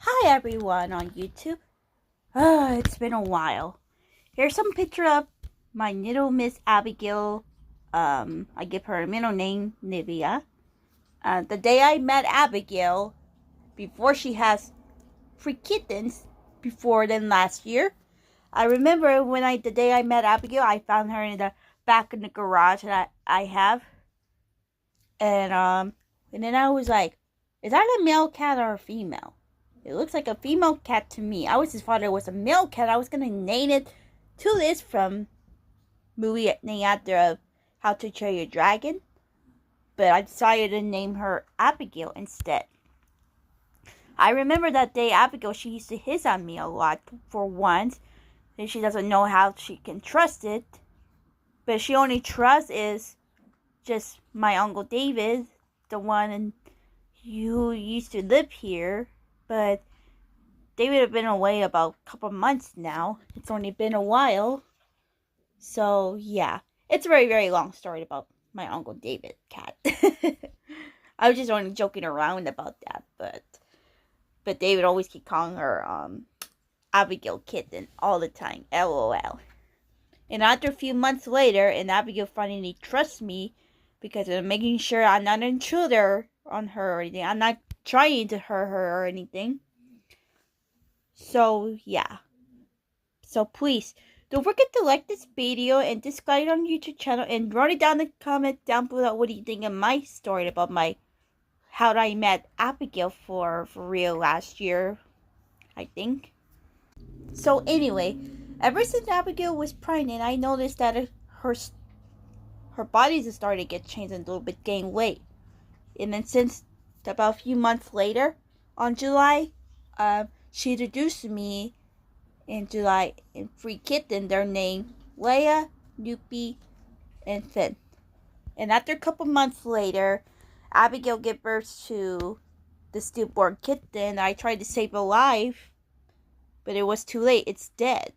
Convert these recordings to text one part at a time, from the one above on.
Hi everyone on YouTube. It's been a while. Here's some picture of my little Miss Abigail. I give her a middle name, Nivea. The day I met Abigail, before she has 3 kittens, before then last year. I remember the day I met Abigail, I found her in the back in the garage that I have. And then I was like, is that a male cat or a female? It looks like a female cat to me. I was just thought it was a male cat. I was gonna name it to this from movie named after How to Train Your Dragon, but I decided to name her Abigail instead. I remember that day Abigail, she used to hiss on me a lot for once, and she doesn't know how she can trust it. But she only trusts is just my Uncle David, the one who used to live here. But David have been away about a couple months now. It's only been a while. So, yeah. It's a very, very long story about my Uncle David cat. I was just only joking around about that, but David always keep calling her Abigail Kitten all the time. LOL. And after a few months later, and Abigail finally trusts me because I'm making sure I'm not an intruder on her or anything. I'm not trying to hurt her or anything. So, yeah. So, please, don't forget to like this video and subscribe on YouTube channel and write it down in the comment down below what do you think of my story about how I met Abigail for real last year, I think. So, anyway, ever since Abigail was pregnant, I noticed that her body is starting to get changed and a little bit gain weight. And then since about a few months later, on July, she introduced me in July in 3 kittens. Their name Leia, Nupi, and Finn. And after a couple months later, Abigail gave birth to the stillborn kitten. I tried to save it alive, but it was too late. It's dead.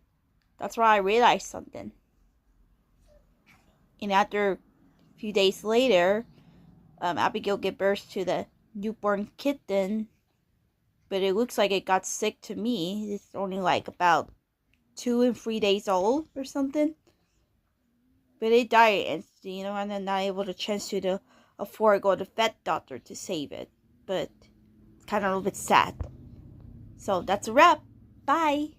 That's why I realized something. And after a few days later, Abigail gave birth to the newborn kitten, but it looks like it got sick to me. It's only like about 2 and 3 days old or something. But it died, and I'm not able to chance to afford to go to the vet doctor to save it. But it's kind of a little bit sad. So that's a wrap. Bye.